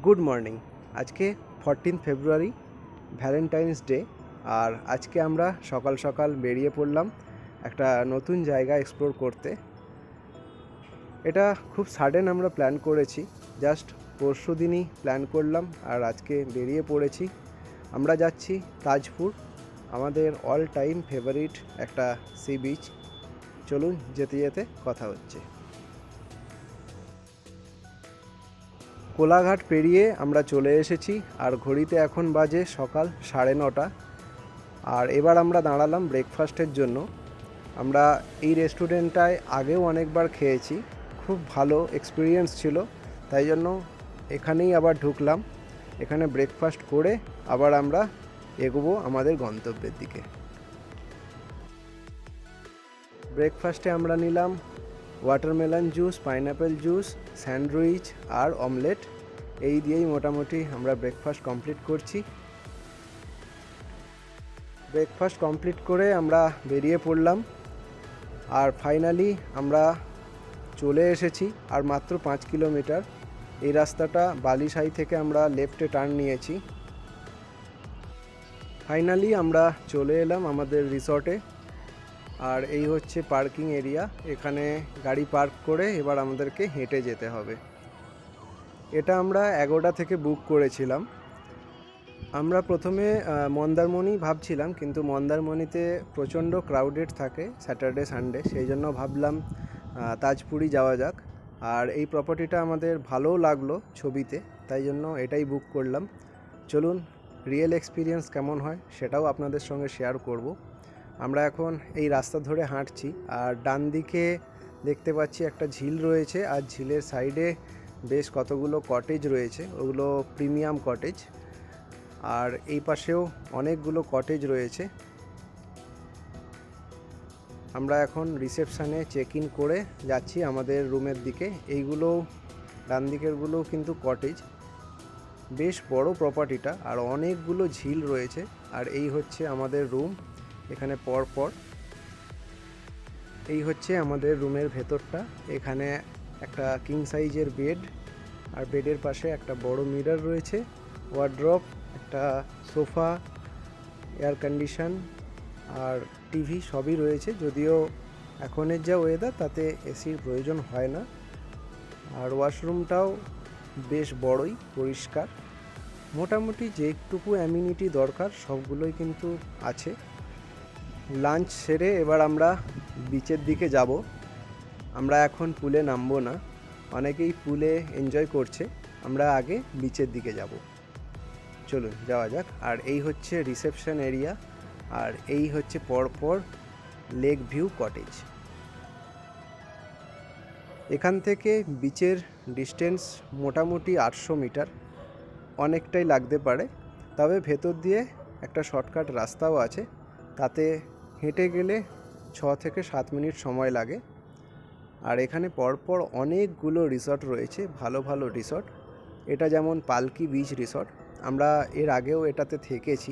Good morning. আজকে 14 ফেব্রুয়ারি, Valentine's day. আর আজকে আমরা সকাল সকাল বেরিয়ে পড়লাম একটা নতুন জায়গা এক্সপ্লোর করতে। এটা খুব সাডেন আমরা প্ল্যান করেছি, জাস্ট পরশু দিনই প্ল্যান করলাম আর আজকে বেরিয়ে পড়েছি। আমরা যাচ্ছি তাজপুর, আমাদের অল টাইম ফেভারিট একটা সি বিচ। চলুন যেতে যেতে কথা হচ্ছে। কোলাঘাট পেরিয়ে আমরা চলে এসেছি আর ঘড়িতে এখন বাজে সকাল 9:30। আর এবার আমরা দাঁড়ালাম ব্রেকফাস্টের জন্য। আমরা এই রেস্টুরেন্টটায় আগেও অনেকবার খেয়েছি, খুব ভালো এক্সপিরিয়েন্স ছিল, তাই জন্য এখানেই আবার ঢুকলাম। এখানে ব্রেকফাস্ট করে আবার আমরা এগোবো আমাদের গন্তব্যের দিকে। ব্রেকফাস্টে আমরা নিলাম watermelon juice, pineapple juice, sandwich আর অমলেট। এই দিয়েই মোটামুটি আমরা ব্রেকফাস্ট কমপ্লিট করছি। ব্রেকফাস্ট কমপ্লিট করে আমরা বেরিয়ে পড়লাম আর ফাইনালি আমরা চলে এসেছি আর মাত্র 5 কিলোমিটার। এই রাস্তাটা বালিসাই থেকে আমরা লেফটে টার্ন নিয়েছি। ফাইনালি আমরা চলে এলাম আমাদের রিসর্টে। আর এই হচ্ছে পার্কিং এরিয়া, এখানে গাড়ি পার্ক করে এবার আমাদেরকে হেঁটে যেতে হবে। এটা আমরা এগোড়া থেকে বুক করেছিলাম। আমরা প্রথমে মন্দারমণি ভাবছিলাম, কিন্তু মন্দারমণিতে প্রচণ্ড ক্রাউডেড থাকে স্যাটারডে সানডে, সেই জন্য ভাবলাম তাজপুরই যাওয়া যাক। আর এই প্রপার্টিটা আমাদের ভালোও লাগলো ছবিতে, তাই জন্য এটাই বুক করলাম। চলুন রিয়েল এক্সপিরিয়েন্স কেমন হয় সেটাও আপনাদের সঙ্গে শেয়ার করব। আমরা এখন এই রাস্তা ধরে হাঁটছি আর ডান দিকে দেখতে পাচ্ছি একটা ঝিল রয়েছে, আর ঝিলের সাইডে বেশ কতগুলো কটেজ রয়েছে, ওগুলো প্রিমিয়াম কটেজ। আর এই পাশেও অনেকগুলো কটেজ রয়েছে। আমরা এখন রিসেপশানে চেক ইন করে যাচ্ছি আমাদের রুমের দিকে। এইগুলো ডান দিকেরগুলো কিন্তু কটেজ, বেশ বড় প্রপার্টিটা আর অনেকগুলো ঝিল রয়েছে। আর এই হচ্ছে আমাদের রুম, এখানে পর এই হচ্ছে আমাদের রুমের ভেতরটা। এখানে একটা কিং সাইজের বেড, আর বেডের পাশে একটা বড় মিরর রয়েছে, ওয়ার্ড্রপ, একটা সোফা, এয়ার কন্ডিশন আর টিভি সবই রয়েছে। যদিও এখনের যা ওয়েদার তাতে এসির প্রয়োজন হয় না। আর ওয়াশরুমটাও বেশ বড়ই, পরিষ্কার। মোটামুটি যেটুকু অ্যামিনিটি দরকার সবগুলোই কিন্তু আছে। লাঞ্চ সেরে এবার আমরা বিচের দিকে যাব। আমরা এখন পুলে নামবো না, অনেকেই পুলে এনজয় করছে, আমরা আগে বিচের দিকে যাব। চলুন যাওয়া যাক। আর এই হচ্ছে রিসেপশন এরিয়া, আর এই হচ্ছে পরপর লেক ভিউ কটেজ। এখান থেকে বিচের ডিস্টেন্স মোটামুটি 800 মিটার, অনেকটাই লাগতে পারে। তবে ভেতর দিয়ে একটা শর্টকাট রাস্তাও আছে, তাতে হেঁটে গেলে 6 থেকে 7 মিনিট সময় লাগে। আর এখানে পরপর অনেকগুলো রিসর্ট রয়েছে, ভালো ভালো রিসর্ট। এটা যেমন পালকি বিচ রিসর্ট, আমরা এর আগেও এটাতে থেকেছি।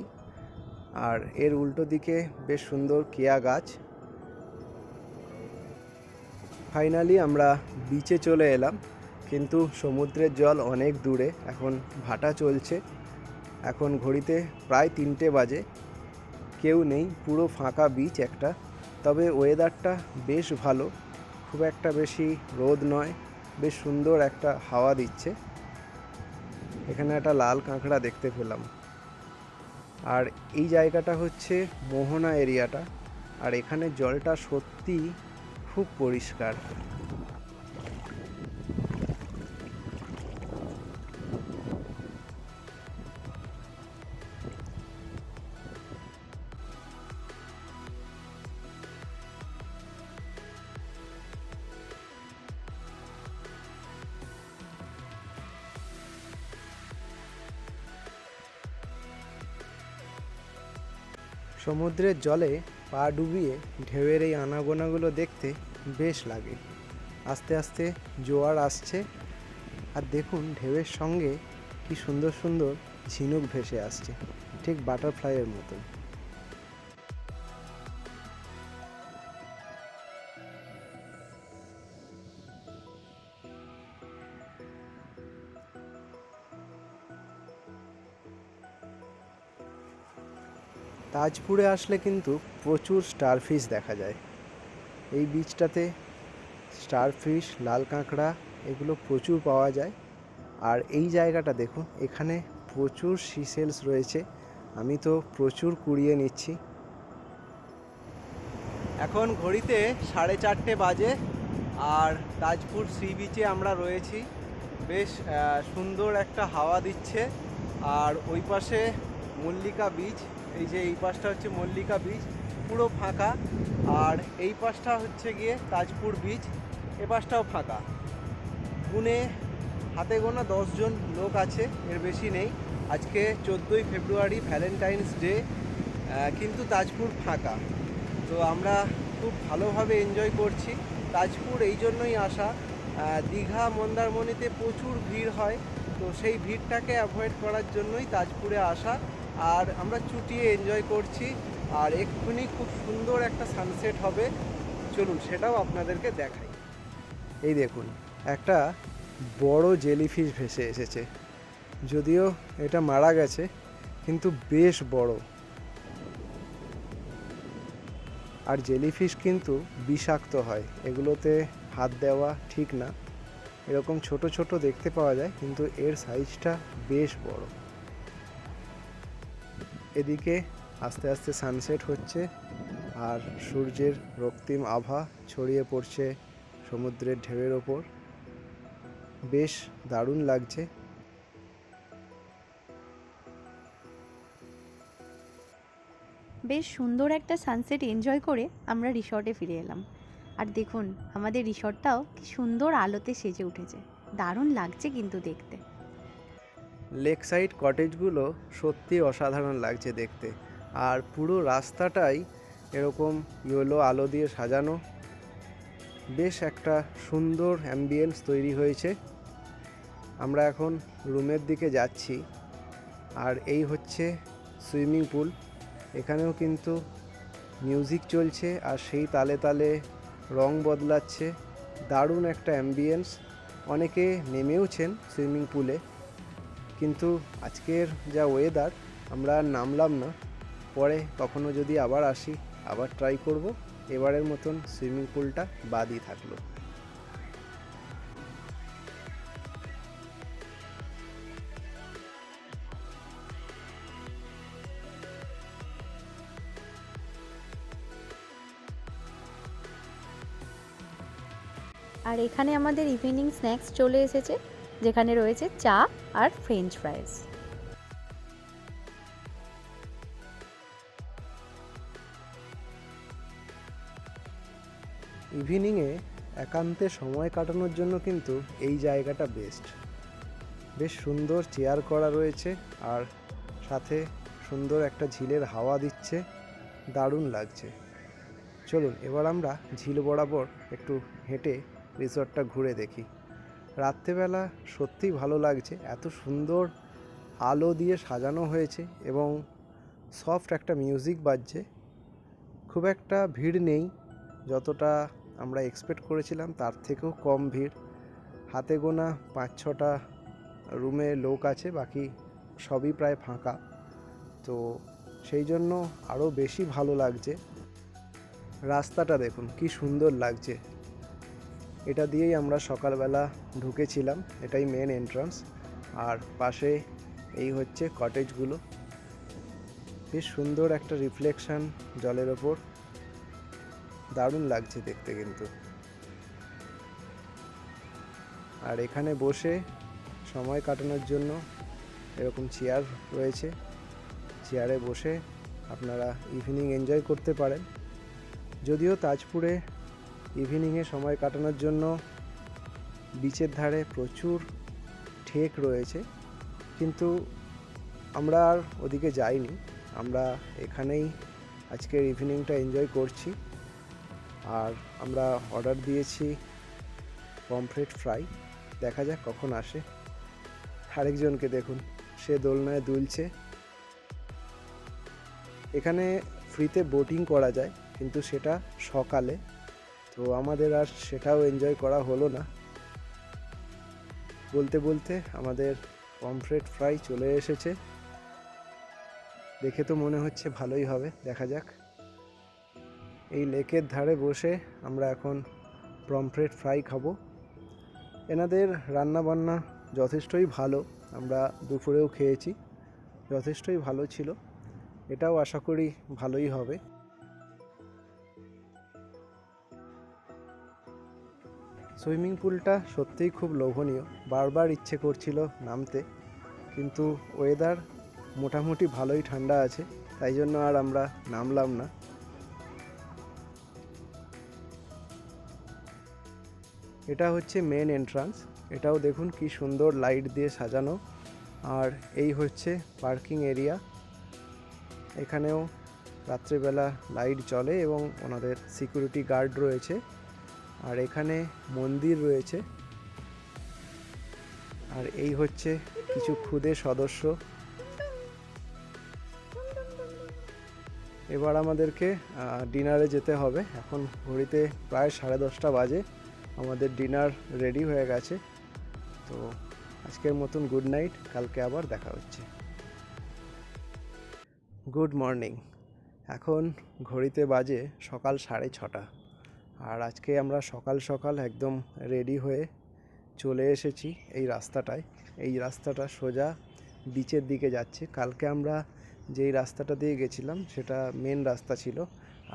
আর এর উল্টো দিকে বেশ সুন্দর কেয়া গাছ। ফাইনালি আমরা বিচে চলে এলাম, কিন্তু সমুদ্রের জল অনেক দূরে, এখন ভাটা চলছে। এখন ঘড়িতে প্রায় 3টে বাজে, কেউ নেই, পুরো ফাঁকা বিচ একটা। তবে ওয়েদারটা বেশ ভালো, খুব একটা বেশি রোদ নয়, বেশ সুন্দর একটা হাওয়া দিচ্ছে। এখানে একটা লাল কাঁকড়া দেখতে পেলাম। আর এই জায়গাটা হচ্ছে মোহনা এরিয়াটা, আর এখানে জলটা সত্যি খুব পরিষ্কার। সমুদ্রের জলে পা ডুবিয়ে ঢেউয়ের এই আনাগোনাগুলো দেখতে বেশ লাগে। আস্তে আস্তে জোয়ার আসছে, আর দেখুন ঢেউয়ের সঙ্গে কি সুন্দর সুন্দর ঝিনুক ভেসে আসছে, ঠিক বাটারফ্লাইয়ের মতো। তাজপুরে আসলে কিন্তু প্রচুর স্টারফিশ দেখা যায়। এই বিচটাতে স্টারফিশ, লাল কাঁকড়া এগুলো প্রচুর পাওয়া যায়। আর এই জায়গাটা দেখুন, এখানে প্রচুর সিসেলস রয়েছে। আমি তো প্রচুর কুড়িয়ে নিচ্ছি। এখন ঘড়িতে 4:30 বাজে আর তাজপুর সি বিচে আমরা রয়েছি। বেশ সুন্দর একটা হাওয়া দিচ্ছে। আর ওই পাশে মল্লিকা বিচ, এই যে এই পাশটা হচ্ছে মল্লিকা বিচ, পুরো ফাঁকা। আর এই পাশটা হচ্ছে গিয়ে তাজপুর বিচ, এ পাশটাও ফাঁকা। গুনে হাতে গোনা 10 জন লোক আছে, এর বেশি নেই। আজকে 14ই ফেব্রুয়ারি, ভ্যালেন্টাইন্স ডে, কিন্তু তাজপুর ফাঁকা। তো আমরা খুব ভালোভাবে এনজয় করছি। তাজপুর এই জন্যই আসা, দীঘা মন্দারমণিতে প্রচুর ভিড় হয়, তো সেই ভিড়টাকে অ্যাভয়েড করার জন্যই তাজপুরে আসা। আর আমরা চুটিয়ে এনজয় করছি। আর এক্ষুনি খুব সুন্দর একটা সানসেট হবে, চলুন সেটাও আপনাদেরকে দেখাই। এই দেখুন, একটা বড় জেলিফিশ ভেসে এসেছে। যদিও এটা মারা গেছে, কিন্তু বেশ বড়। আর জেলিফিশ কিন্তু বিষাক্ত হয়, এগুলোতে হাত দেওয়া ঠিক না। এরকম ছোট ছোট দেখতে পাওয়া যায়, কিন্তু এর সাইজটা বেশ বড়। এদিকে আস্তে আস্তে সানসেট হচ্ছে আর সূর্যের রক্তিম আভা ছড়িয়ে পড়ছে সমুদ্রের ঢেউয়ের ওপর। বেশ দারুণ লাগছে। বেশ সুন্দর একটা সানসেট এনজয় করে আমরা রিসর্টে ফিরে এলাম। আর দেখুন আমাদের রিসর্টটাও কি সুন্দর আলোতে সেজে উঠেছে, দারুণ লাগছে কিন্তু দেখতে। লেক সাইড কটেজগুলো সত্যি অসাধারণ লাগছে দেখতে। আর পুরো রাস্তাটাই এরকম ইয়েলো আলো দিয়ে সাজানো। বেশ একটা সুন্দর অ্যাম্বিয়েন্স তৈরি হয়েছে। আমরা এখন রুমের দিকে যাচ্ছি। আর এই হচ্ছে সুইমিং পুল। এখানেও কিন্তু মিউজিক চলছে আর সেই তালে তালে রং বদলাচ্ছে। দারুণ একটা অ্যাম্বিয়েন্স। অনেকে নেমেওছেন সুইমিং পুলে, কিন্তু আজকের যা ওয়েদার, আমরা আর নামলাম না। পরে কখনো যদি আবার আসি, আবার ট্রাই করব। এবারের মতন সুইমিং পুলটা বাদই থাকলো। আর এখানে আমাদের ইভিনিং স্ন্যাক্স চলে এসেছে, যেখানে রয়েছে চা আর ফ্রেঞ্চ ফ্রাইস। ইভিনিংয়ে একান্তে সময় কাটানোর জন্য কিন্তু এই জায়গাটা বেস্ট। বেশ সুন্দর চেয়ার করা রয়েছে আর সাথে সুন্দর একটা ঝিলের হাওয়া দিচ্ছে, দারুণ লাগছে। চলুন এবার আমরা ঝিল বরাবর একটু হেঁটে রিসর্টটা ঘুরে দেখি। রাত্রেবেলা সত্যিই ভালো লাগছে, এত সুন্দর আলো দিয়ে সাজানো হয়েছে এবং সফট একটা মিউজিক বাজছে। খুব একটা ভিড় নেই, যতটা আমরা এক্সপেক্ট করেছিলাম তার থেকেও কম ভিড়। হাতে গোনা 5-6টা রুমে লোক আছে, বাকি সবই প্রায় ফাঁকা। তো সেই জন্য আরও বেশি ভালো লাগছে। রাস্তাটা দেখুন কি সুন্দর লাগছে। এটা দিয়েই আমরা সকালবেলা ঢুকেছিলাম, এটাই মেন এন্ট্রান্স। আর পাশে এই হচ্ছে কটেজগুলো। বেশ সুন্দর একটা রিফ্লেকশন জলের ওপর, দারুণ লাগছে দেখতে কিন্তু। আর এখানে বসে সময় কাটানোর জন্য এরকম চেয়ার রয়েছে, চেয়ারে বসে আপনারা ইভিনিং এনজয় করতে পারেন। যদিও তাজপুরে ইভিনিংয়ে সময় কাটানোর জন্য বিচের ধারে প্রচুর ঠেক রয়েছে, কিন্তু আমরা আর ওদিকে যাইনি। আমরা এখানেই আজকের ইভিনিংটা এনজয় করছি। আর আমরা অর্ডার দিয়েছি পমফ্রেট ফ্রাই, দেখা যাক কখন আসে। আরেকজনকে দেখুন, সে দোলনায় দুলছে। এখানে ফ্রিতে বোটিং করা যায়, কিন্তু সেটা সকালে, তো আমাদের আর সেটাও এনজয় করা হলো না। বলতে বলতে আমাদের পমফ্রেট ফ্রাই চলে এসেছে। দেখে তো মনে হচ্ছে ভালোই হবে, দেখা যাক। এই লেকের ধারে বসে আমরা এখন পমফ্রেট ফ্রাই খাবো। এনাদের রান্নাবান্না যথেষ্টই ভালো, আমরা দুপুরেও খেয়েছি, যথেষ্টই ভালো ছিল। এটাও আশা করি ভালোই হবে। সুইমিং পুলটা সত্যিই খুব লোভনীয়, বারবার ইচ্ছে করছিল নামতে, কিন্তু ওয়েদার মোটামুটি ভালোই ঠান্ডা আছে, তাই জন্য আর আমরা নামলাম না। এটা হচ্ছে মেন এন্ট্রান্স, এটাও দেখুন কি সুন্দর লাইট দিয়ে সাজানো। আর এই হচ্ছে পার্কিং এরিয়া, এখানেও রাত্রেবেলা লাইট জ্বলে এবং ওনাদের সিকিউরিটি গার্ড রয়েছে। আর এখানে মন্দির রয়েছে। আর এই হচ্ছে কিছু ক্ষুদে সদস্য। এবার আমাদেরকে ডিনারে যেতে হবে। এখন ঘড়িতে প্রায় 10:30 বাজে, আমাদের ডিনার রেডি হয়ে গেছে। তো আজকের মতন গুড নাইট, কালকে আবার দেখা হচ্ছে। Good morning. এখন ঘড়িতে বাজে সকাল 6:30, আর আজকে আমরা সকাল সকাল একদম রেডি হয়ে চলে এসেছি এই রাস্তাটায়। এই রাস্তাটা সোজা বিচের দিকে যাচ্ছে। কালকে আমরা যেই রাস্তাটা দিয়ে গেছিলাম সেটা মেন রাস্তা ছিল,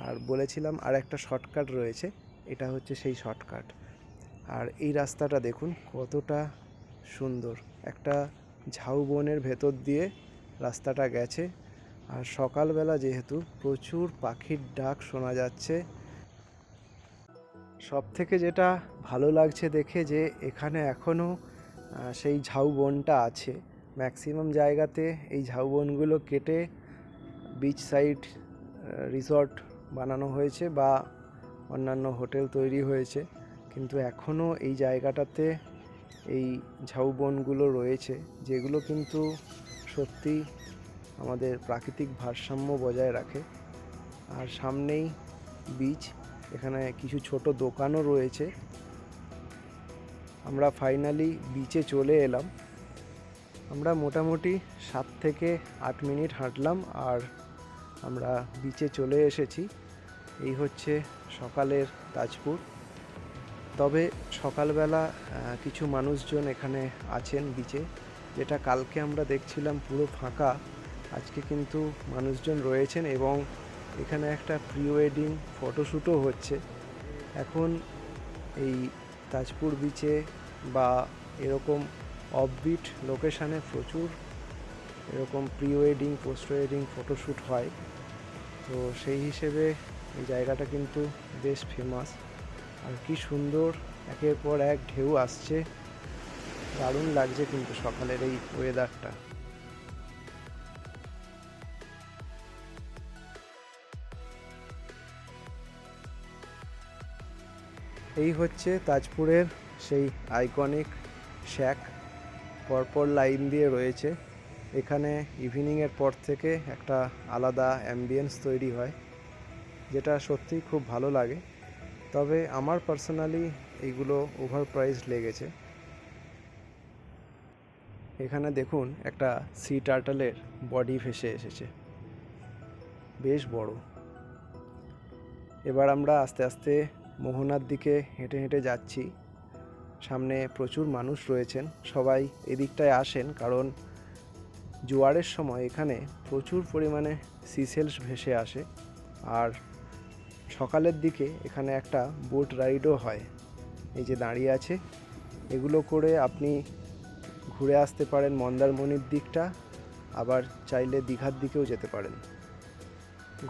আর বলেছিলাম আর একটা শর্টকাট রয়েছে, এটা হচ্ছে সেই শর্টকাট। আর এই রাস্তাটা দেখুন কতটা সুন্দর, একটা ঝাউবনের ভেতর দিয়ে রাস্তাটা গেছে। আর সকালবেলা যেহেতু প্রচুর পাখির ডাক শোনা যাচ্ছে। সব থেকে যেটা ভালো লাগছে দেখে যে এখানে এখনও সেই ঝাউবনটা আছে। ম্যাক্সিমাম জায়গাতে এই ঝাউবনগুলো কেটে বিচ সাইড রিসর্ট বানানো হয়েছে বা অন্যান্য হোটেল তৈরি হয়েছে, কিন্তু এখনও এই জায়গাটাতে এই ঝাউবনগুলো রয়েছে, যেগুলো কিন্তু সত্যি আমাদের প্রাকৃতিক ভারসাম্য বজায় রাখে। আর সামনেই বিচ, এখানে কিছু ছোট দোকানও রয়েছে। আমরা ফাইনালি বিচে চলে এলাম। আমরা মোটামুটি 7 থেকে 8 মিনিট হাঁটলাম আর আমরা বিচে চলে এসেছি। এই হচ্ছে সকালের তাজপুর। তবে সকালবেলা কিছু মানুষজন এখানে আছেন বিচে, যেটা কালকে আমরা দেখছিলাম পুরো ফাঁকা, আজকে কিন্তু মানুষজন রয়েছেন এবং এখানে একটা প্রি ওয়েডিং ফটোশ্যুটও হচ্ছে। এখন এই তাজপুর বিচে বা এরকম অফবিট লোকেশানে প্রচুর এরকম pre wedding post wedding photoshoot হয়। তো সেই হিসেবে এই জায়গাটা কিন্তু বেশ ফেমাস। আর কি সুন্দর একের পর এক ঢেউ আসছে, দারুণ লাগছে কিন্তু সকালের এই ওয়েদারটা। এই হচ্ছে তাজপুরের সেই আইকনিক শ্যাক, পরপর লাইন দিয়ে রয়েছে। এখানে ইভিনিংয়ের পর থেকে একটা আলাদা অ্যাম্বিয়েন্স তৈরি হয়, যেটা সত্যিই খুব ভালো লাগে। তবে আমার পার্সোনালি এইগুলো ওভার প্রাইসড লেগেছে। এখানে দেখুন একটা সি টার্টলের বডি ভেসে এসেছে, বেশ বড়। এবার আমরা আস্তে আস্তে মোহনার দিকে হেঁটে হেঁটে যাচ্ছি। সামনে প্রচুর মানুষ রয়েছেন, সবাই এদিকটায় আসেন কারণ জোয়ারের সময় এখানে প্রচুর পরিমাণে সিসেলস ভেসে আসে। আর সকালের দিকে এখানে একটা বোট রাইডও হয়, এই যে দাঁড়িয়ে আছে, এগুলো করে আপনি ঘুরে আসতে পারেন মন্দারমণির দিকটা, আবার চাইলে দীঘার দিকেও যেতে পারেন।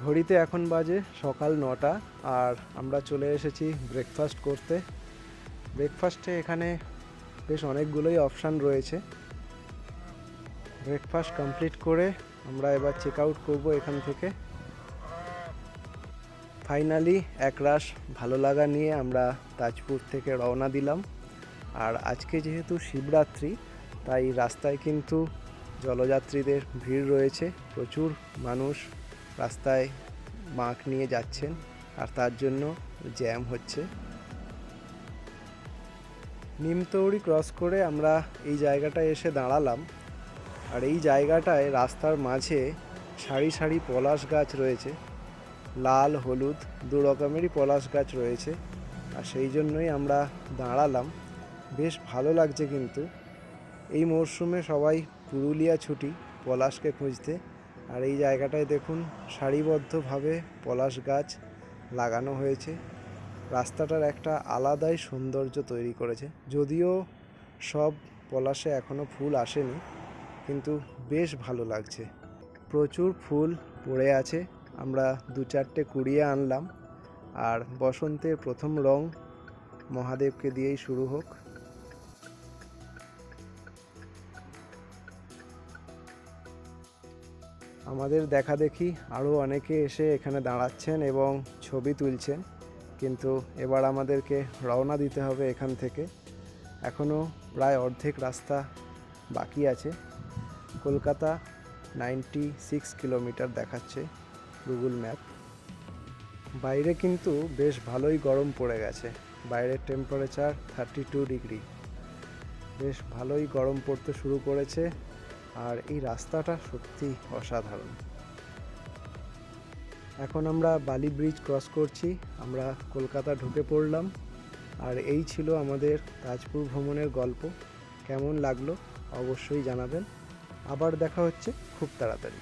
ঘড়িতে এখন বাজে সকাল 9টা আর আমরা চলে এসেছি ব্রেকফাস্ট করতে। ব্রেকফাস্টে এখানে বেশ অনেকগুলোই অপশান রয়েছে। ব্রেকফাস্ট কমপ্লিট করে আমরা এবার চেক আউট করবো এখান থেকে। ফাইনালি একরাশ ভালো লাগা নিয়ে আমরা তাজপুর থেকে রওনা দিলাম। আর আজকে যেহেতু শিবরাত্রি, তাই রাস্তায় কিন্তু জলযাত্রীদের ভিড় রয়েছে, প্রচুর মানুষ রাস্তায় মাক নিয়ে যাচ্ছেন আর তার জন্য জ্যাম হচ্ছে। নিমতৌড়ি ক্রস করে আমরা এই জায়গাটায় এসে দাঁড়ালাম। আর এই জায়গাটায় রাস্তার মাঝে সারি সারি পলাশ গাছ রয়েছে, লাল হলুদ দু রকমেরই পলাশ গাছ রয়েছে। আর সেই জন্যই আমরা দাঁড়ালাম। বেশ ভালো লাগছে কিন্তু এই মরশুমে সবাই পুরুলিয়া ছুটি পলাশকে খুঁজতে। আর এই জায়গাটায় দেখুন সারিবদ্ধভাবে পলাশ গাছ লাগানো হয়েছে। রাস্তাটার একটা আলাদাই সৌন্দর্য তৈরি করেছে। যদিও সব পলাশে এখনও ফুল আসেনি, কিন্তু বেশ ভালো লাগছে। প্রচুর ফুল পড়ে আছে, আমরা 2-4টে কুড়িয়ে আনলাম। আর বসন্তের প্রথম রং মহাদেবকে দিয়েই শুরু হোক। আমাদের দেখা দেখি আরও অনেকে এসে এখানে দাঁড়াচ্ছেন এবং ছবি তুলছেন, কিন্তু এবার আমাদেরকে রওনা দিতে হবে এখান থেকে। এখনও প্রায় অর্ধেক রাস্তা বাকি আছে। কলকাতা 96 কিলোমিটার দেখাচ্ছে গুগল ম্যাপ। বাইরে কিন্তু বেশ ভালোই গরম পড়ে গেছে। বাইরের টেম্পারেচার 32 ডিগ্রি। বেশ ভালোই গরম পড়তে শুরু করেছে। আর এই রাস্তাটা সত্যি অসাধারণ। এখন আমরা বালি ব্রিজ ক্রস করছি, আমরা কলকাতা ঢুকে পড়লাম। আর এই ছিল আমাদের তাজপুর ভ্রমণের গল্প। কেমন লাগলো অবশ্যই জানাবেন। আবার দেখা হচ্ছে খুব তাড়াতাড়ি।